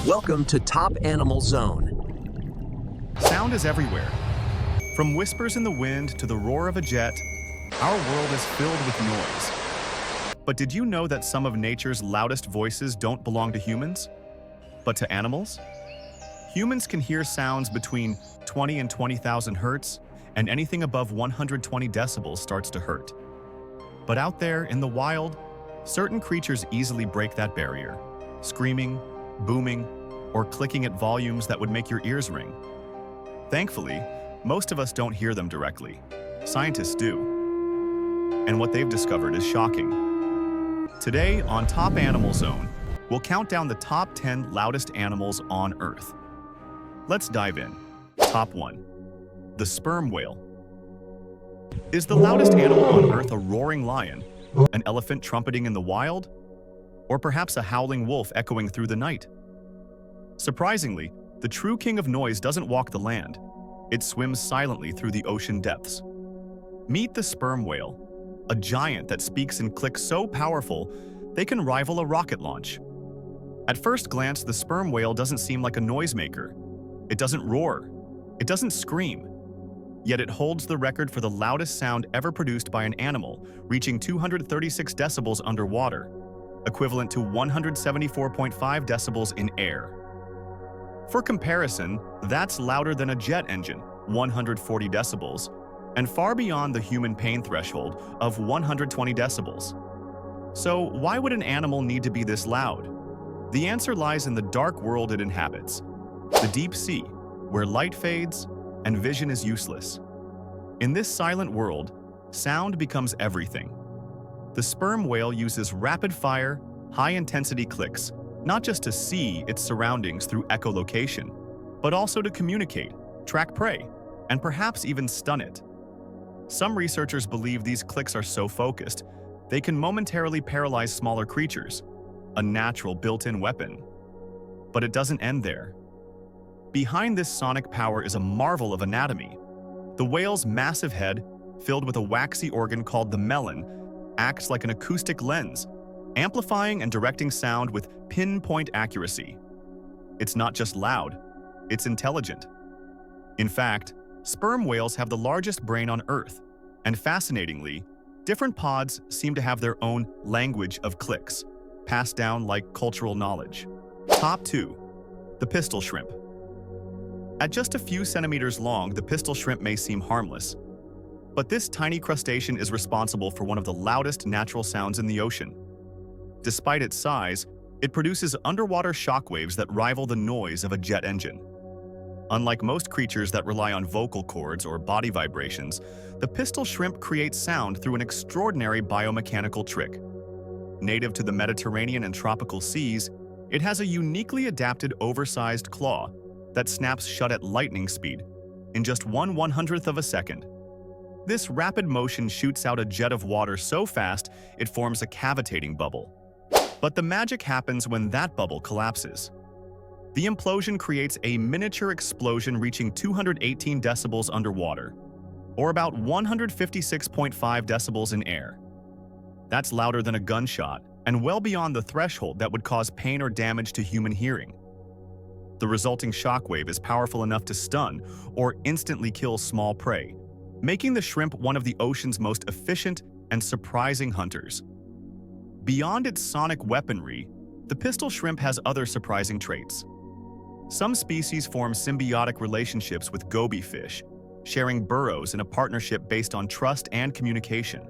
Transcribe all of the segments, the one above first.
Welcome to Top Animal Zone. Sound is everywhere. From whispers in the wind to the roar of a jet, our world is filled with noise. But did you know that some of nature's loudest voices don't belong to humans, but to animals? Humans can hear sounds between 20 and 20,000 hertz, and anything above 120 decibels starts to hurt. But out there in the wild, certain creatures easily break that barrier, screaming, booming, or clicking at volumes that would make your ears ring. Thankfully, most of us don't hear them directly. Scientists do. And what they've discovered is shocking. Today on Top Animal Zone, we'll count down the top 10 loudest animals on Earth. Let's dive in. Top 1. The sperm whale. Is the loudest animal on Earth a roaring lion, an elephant trumpeting in the wild, or perhaps a howling wolf echoing through the night? Surprisingly, the true king of noise doesn't walk the land. It swims silently through the ocean depths. Meet the sperm whale, a giant that speaks in clicks so powerful they can rival a rocket launch. At first glance, the sperm whale doesn't seem like a noisemaker. It doesn't roar. It doesn't scream. Yet it holds the record for the loudest sound ever produced by an animal, reaching 236 decibels underwater, equivalent to 174.5 decibels in air. For comparison, that's louder than a jet engine, 140 decibels, and far beyond the human pain threshold of 120 decibels. So why would an animal need to be this loud? The answer lies in the dark world it inhabits, the deep sea, where light fades and vision is useless. In this silent world, sound becomes everything. The sperm whale uses rapid-fire, high-intensity clicks, not just to see its surroundings through echolocation, but also to communicate, track prey, and perhaps even stun it. Some researchers believe these clicks are so focused, they can momentarily paralyze smaller creatures, a natural built-in weapon. But it doesn't end there. Behind this sonic power is a marvel of anatomy. The whale's massive head, filled with a waxy organ called the melon, acts like an acoustic lens, amplifying and directing sound with pinpoint accuracy. It's not just loud, it's intelligent. In fact, sperm whales have the largest brain on Earth, and fascinatingly, different pods seem to have their own language of clicks, passed down like cultural knowledge. Top 2. The pistol shrimp. At just a few centimeters long, the pistol shrimp may seem harmless, but this tiny crustacean is responsible for one of the loudest natural sounds in the ocean. Despite its size, it produces underwater shockwaves that rival the noise of a jet engine. Unlike most creatures that rely on vocal cords or body vibrations, the pistol shrimp creates sound through an extraordinary biomechanical trick. Native to the Mediterranean and tropical seas, it has a uniquely adapted oversized claw that snaps shut at lightning speed in just 1/100th of a second. This rapid motion shoots out a jet of water so fast it forms a cavitating bubble. But the magic happens when that bubble collapses. The implosion creates a miniature explosion reaching 218 decibels underwater, or about 156.5 decibels in air. That's louder than a gunshot, and well beyond the threshold that would cause pain or damage to human hearing. The resulting shockwave is powerful enough to stun or instantly kill small prey, making the shrimp one of the ocean's most efficient and surprising hunters. Beyond its sonic weaponry, the pistol shrimp has other surprising traits. Some species form symbiotic relationships with goby fish, sharing burrows in a partnership based on trust and communication.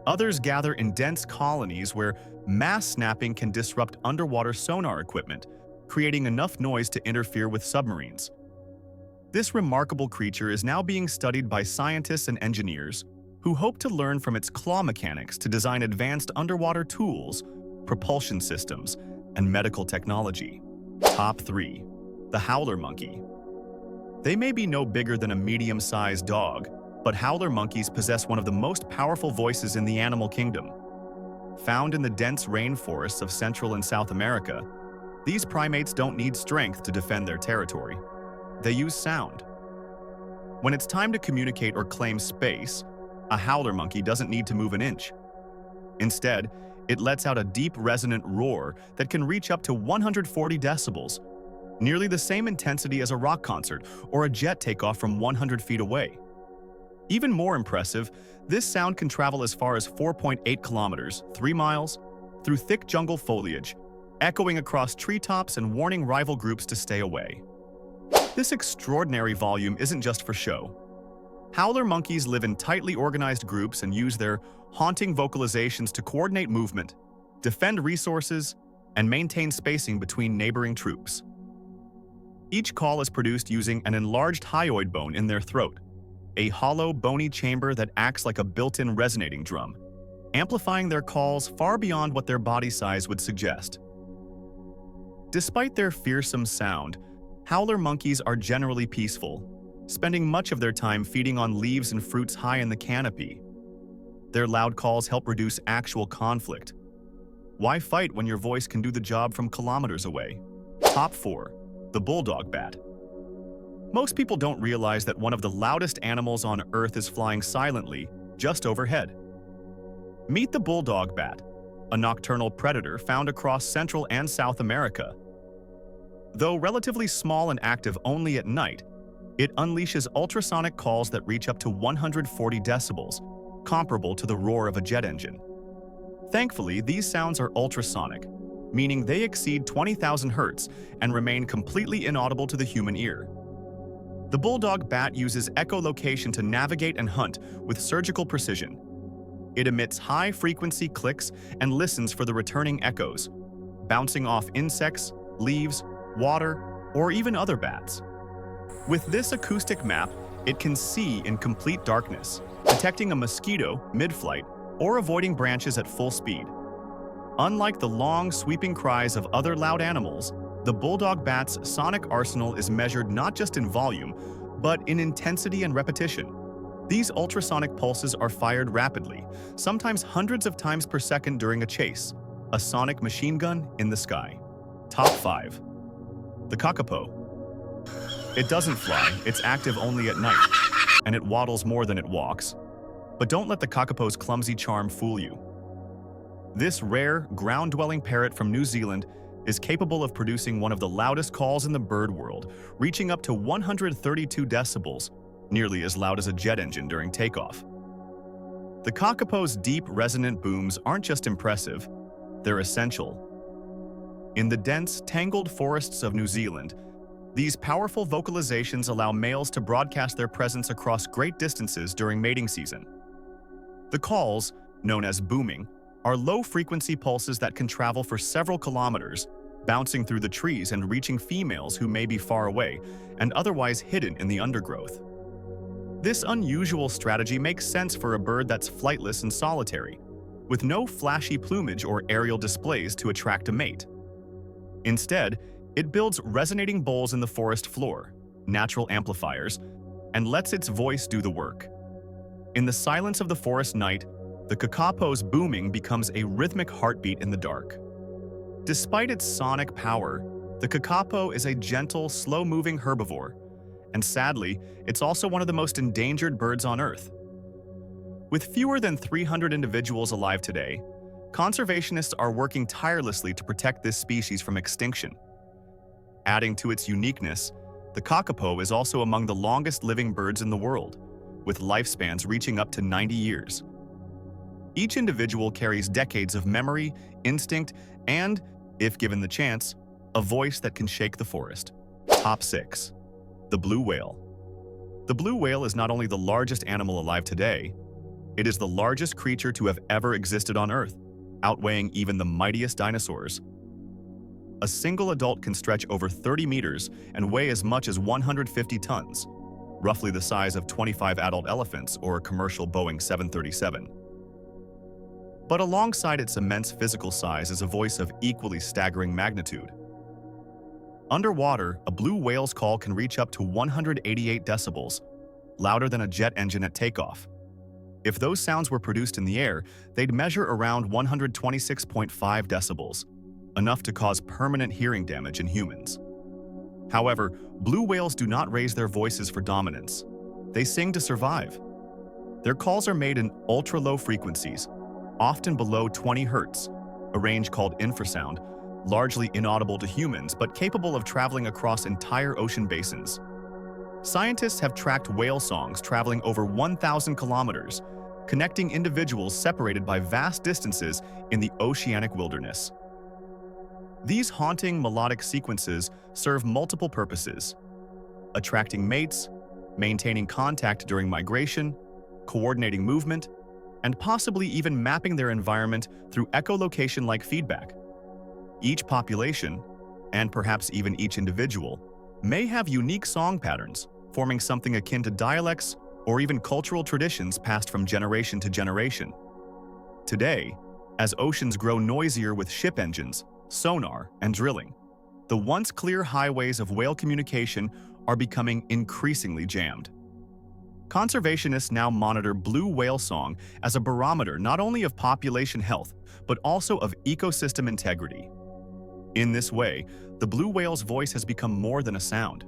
Others gather in dense colonies where mass snapping can disrupt underwater sonar equipment, creating enough noise to interfere with submarines. This remarkable creature is now being studied by scientists and engineers who hope to learn from its claw mechanics to design advanced underwater tools, propulsion systems, and medical technology. Top 3. The howler monkey. They may be no bigger than a medium-sized dog, but howler monkeys possess one of the most powerful voices in the animal kingdom. Found in the dense rainforests of Central and South America, these primates don't need strength to defend their territory. They use sound. When it's time to communicate or claim space, a howler monkey doesn't need to move an inch. Instead, It lets out a deep resonant roar that can reach up to 140 decibels, nearly the same intensity as a rock concert or a jet takeoff from 100 feet away. Even more impressive, this sound can travel as far as 4.8 kilometers, 3 miles, through thick jungle foliage, echoing across treetops and warning rival groups to stay away. This extraordinary volume isn't just for show. Howler monkeys live in tightly organized groups and use their haunting vocalizations to coordinate movement, defend resources, and maintain spacing between neighboring troops. Each call is produced using an enlarged hyoid bone in their throat, a hollow, bony chamber that acts like a built-in resonating drum, amplifying their calls far beyond what their body size would suggest. Despite their fearsome sound, howler monkeys are generally peaceful, spending much of their time feeding on leaves and fruits high in the canopy. Their loud calls help reduce actual conflict. Why fight when your voice can do the job from kilometers away? Top 4. The Bulldog Bat. Most people don't realize that one of the loudest animals on Earth is flying silently, just overhead. Meet the Bulldog Bat, a nocturnal predator found across Central and South America. Though relatively small and active only at night, it unleashes ultrasonic calls that reach up to 140 decibels, comparable to the roar of a jet engine. Thankfully, these sounds are ultrasonic, meaning they exceed 20,000 hertz and remain completely inaudible to the human ear. The Bulldog Bat uses echolocation to navigate and hunt with surgical precision. It emits high-frequency clicks and listens for the returning echoes, bouncing off insects, leaves, water, or even other bats. With this acoustic map, it can see in complete darkness, detecting a mosquito mid-flight or avoiding branches at full speed. Unlike the long, sweeping cries of other loud animals, the Bulldog Bat's sonic arsenal is measured not just in volume, but in intensity and repetition. These ultrasonic pulses are fired rapidly, sometimes hundreds of times per second during a chase, a sonic machine gun in the sky. Top 5. The Cockapo. It doesn't fly, it's active only at night, and it waddles more than it walks. But don't let the Cockapo's clumsy charm fool you. This rare, ground-dwelling parrot from New Zealand is capable of producing one of the loudest calls in the bird world, reaching up to 132 decibels, nearly as loud as a jet engine during takeoff. The Cockapo's deep, resonant booms aren't just impressive, they're essential. In the dense, tangled forests of New Zealand, these powerful vocalizations allow males to broadcast their presence across great distances during mating season. The calls, known as booming, are low-frequency pulses that can travel for several kilometers, bouncing through the trees and reaching females who may be far away and otherwise hidden in the undergrowth. This unusual strategy makes sense for a bird that's flightless and solitary, with no flashy plumage or aerial displays to attract a mate. Instead, it builds resonating bowls in the forest floor, natural amplifiers, and lets its voice do the work. In the silence of the forest night, the Cockapo's booming becomes a rhythmic heartbeat in the dark. Despite its sonic power, the Cockapo is a gentle, slow-moving herbivore, and sadly, it's also one of the most endangered birds on Earth. With fewer than 300 individuals alive today, conservationists are working tirelessly to protect this species from extinction. Adding to its uniqueness, the Cockapo is also among the longest living birds in the world, with lifespans reaching up to 90 years. Each individual carries decades of memory, instinct, and, if given the chance, a voice that can shake the forest. Top 6. The Blue Whale. The blue whale is not only the largest animal alive today, it is the largest creature to have ever existed on Earth, outweighing even the mightiest dinosaurs. A single adult can stretch over 30 meters and weigh as much as 150 tons, roughly the size of 25 adult elephants or a commercial Boeing 737. But alongside its immense physical size is a voice of equally staggering magnitude. Underwater, a blue whale's call can reach up to 188 decibels, louder than a jet engine at takeoff. If those sounds were produced in the air, they'd measure around 126.5 decibels, enough to cause permanent hearing damage in humans. However, blue whales do not raise their voices for dominance. They sing to survive. Their calls are made in ultra-low frequencies, often below 20 Hz, a range called infrasound, largely inaudible to humans but capable of traveling across entire ocean basins. Scientists have tracked whale songs traveling over 1,000 kilometers, connecting individuals separated by vast distances in the oceanic wilderness. These haunting melodic sequences serve multiple purposes: attracting mates, maintaining contact during migration, coordinating movement, and possibly even mapping their environment through echolocation-like feedback. Each population, and perhaps even each individual, may have unique song patterns, forming something akin to dialects or even cultural traditions passed from generation to generation. Today, as oceans grow noisier with ship engines, sonar, and drilling, the once clear highways of whale communication are becoming increasingly jammed. Conservationists now monitor blue whale song as a barometer not only of population health, but also of ecosystem integrity. In this way, the blue whale's voice has become more than a sound.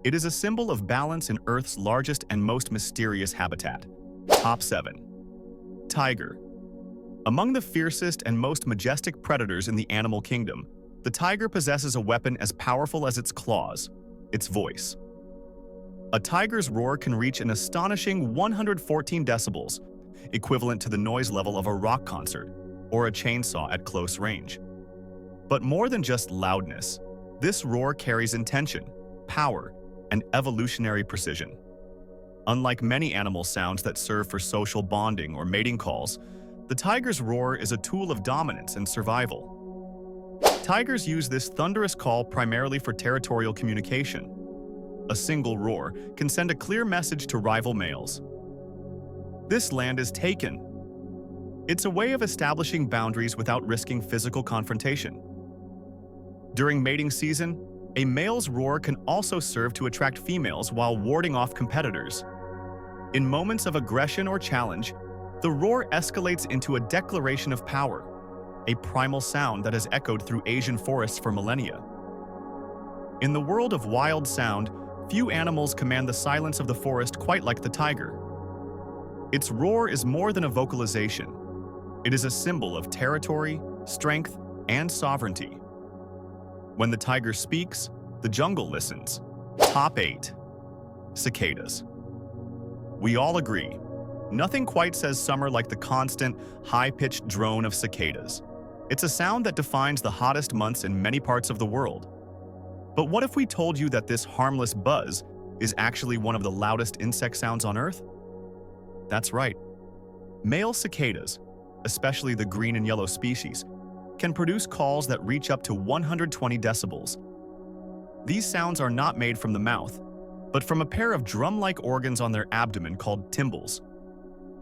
It is a symbol of balance in Earth's largest and most mysterious habitat. Top 7. Tiger. Among the fiercest and most majestic predators in the animal kingdom, the tiger possesses a weapon as powerful as its claws: its voice. A tiger's roar can reach an astonishing 114 decibels, equivalent to the noise level of a rock concert or a chainsaw at close range. But more than just loudness, this roar carries intention, power, and evolutionary precision. Unlike many animal sounds that serve for social bonding or mating calls, the tiger's roar is a tool of dominance and survival. Tigers use this thunderous call primarily for territorial communication. A single roar can send a clear message to rival males. This land is taken. It's a way of establishing boundaries without risking physical confrontation. During mating season, a male's roar can also serve to attract females while warding off competitors. In moments of aggression or challenge, the roar escalates into a declaration of power, a primal sound that has echoed through Asian forests for millennia. In the world of wild sound, few animals command the silence of the forest quite like the tiger. Its roar is more than a vocalization. It is a symbol of territory, strength, and sovereignty. When the tiger speaks, the jungle listens. Top 8. Cicadas. We all agree, nothing quite says summer like the constant, high-pitched drone of cicadas. It's a sound that defines the hottest months in many parts of the world. But what if we told you that this harmless buzz is actually one of the loudest insect sounds on Earth? That's right. Male cicadas, especially the green and yellow species, can produce calls that reach up to 120 decibels. These sounds are not made from the mouth, but from a pair of drum-like organs on their abdomen called tymbals.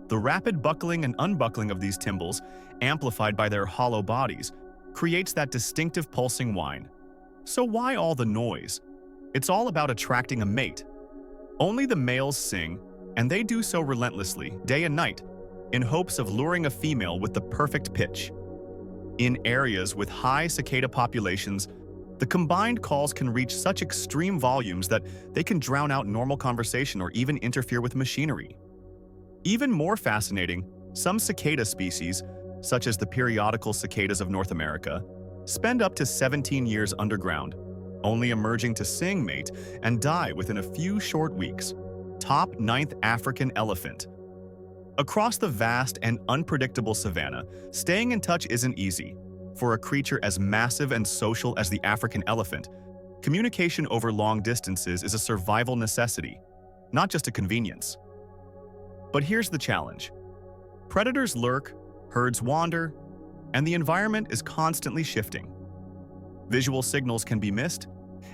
The rapid buckling and unbuckling of these tymbals, amplified by their hollow bodies, creates that distinctive pulsing whine. So why all the noise? It's all about attracting a mate. Only the males sing, and they do so relentlessly, day and night, in hopes of luring a female with the perfect pitch. In areas with high cicada populations, the combined calls can reach such extreme volumes that they can drown out normal conversation or even interfere with machinery. Even more fascinating, some cicada species, such as the periodical cicadas of North America, spend up to 17 years underground, only emerging to sing, mate, and die within a few short weeks. Top 9th African elephant. Across the vast and unpredictable savanna, staying in touch isn't easy. For a creature as massive and social as the African elephant, communication over long distances is a survival necessity, not just a convenience. But here's the challenge. Predators lurk, herds wander, and the environment is constantly shifting. Visual signals can be missed,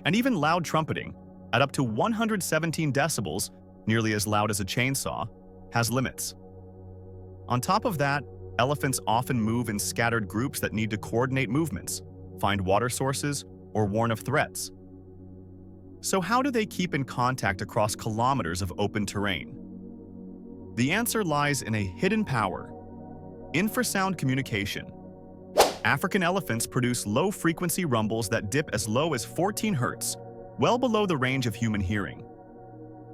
and even loud trumpeting, at up to 117 decibels, nearly as loud as a chainsaw, has limits. On top of that, elephants often move in scattered groups that need to coordinate movements, find water sources, or warn of threats. So how do they keep in contact across kilometers of open terrain? The answer lies in a hidden power: infrasound communication. African elephants produce low-frequency rumbles that dip as low as 14 Hz, well below the range of human hearing.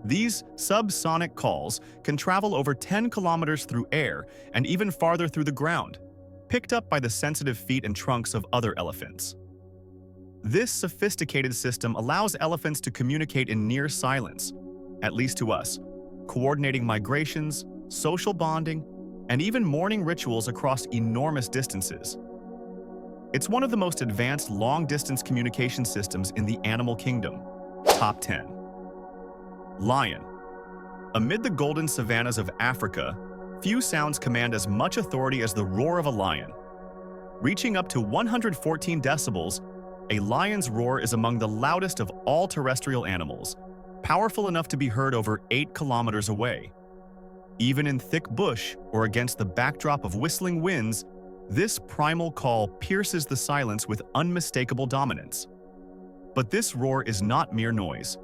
These subsonic calls can travel over 10 kilometers through air and even farther through the ground, picked up by the sensitive feet and trunks of other elephants. This sophisticated system allows elephants to communicate in near silence, at least to us, coordinating migrations, social bonding, and even mourning rituals across enormous distances. It's one of the most advanced long-distance communication systems in the animal kingdom. Top 10. Lion. Amid the golden savannas of Africa, few sounds command as much authority as the roar of a lion. Reaching up to 114 decibels, a lion's roar is among the loudest of all terrestrial animals, powerful enough to be heard over 8 kilometers away. Even in thick bush or against the backdrop of whistling winds, this primal call pierces the silence with unmistakable dominance. But this roar is not mere noise.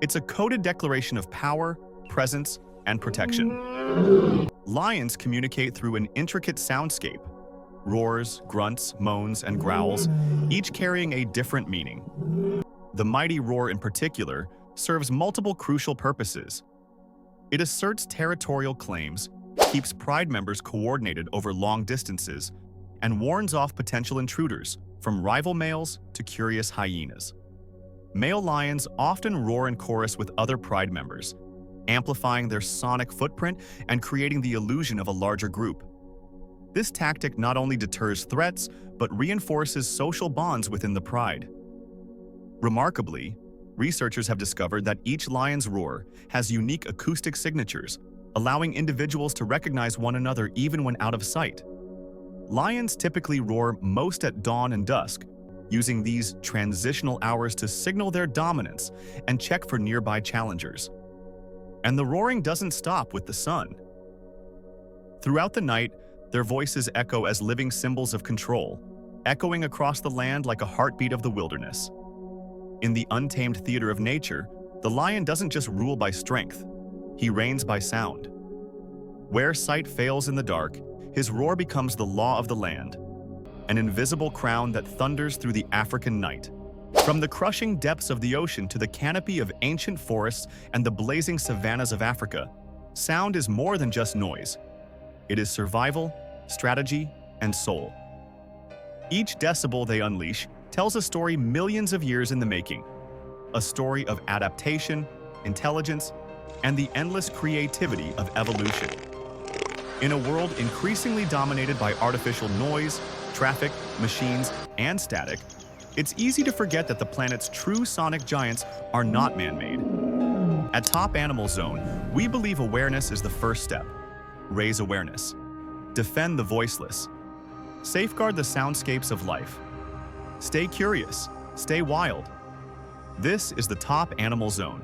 It's a coded declaration of power, presence, and protection. Lions communicate through an intricate soundscape: roars, grunts, moans, and growls, each carrying a different meaning. The mighty roar in particular serves multiple crucial purposes. It asserts territorial claims, keeps pride members coordinated over long distances, and warns off potential intruders, from rival males to curious hyenas. Male lions often roar in chorus with other pride members, amplifying their sonic footprint and creating the illusion of a larger group. This tactic not only deters threats, but reinforces social bonds within the pride. Remarkably, researchers have discovered that each lion's roar has unique acoustic signatures, allowing individuals to recognize one another even when out of sight. Lions typically roar most at dawn and dusk, using these transitional hours to signal their dominance and check for nearby challengers. And the roaring doesn't stop with the sun. Throughout the night, their voices echo as living symbols of control, echoing across the land like a heartbeat of the wilderness. In the untamed theater of nature, the lion doesn't just rule by strength, he reigns by sound. Where sight fails in the dark, his roar becomes the law of the land, an invisible crown that thunders through the African night. From the crushing depths of the ocean to the canopy of ancient forests and the blazing savannas of Africa, sound is more than just noise. It is survival, strategy, and soul. Each decibel they unleash tells a story millions of years in the making, a story of adaptation, intelligence, and the endless creativity of evolution. In a world increasingly dominated by artificial noise, traffic, machines, and static, it's easy to forget that the planet's true sonic giants are not man-made. At Top Animal Zone, we believe awareness is the first step. Raise awareness. Defend the voiceless. Safeguard the soundscapes of life. Stay curious. Stay wild. This is the Top Animal Zone.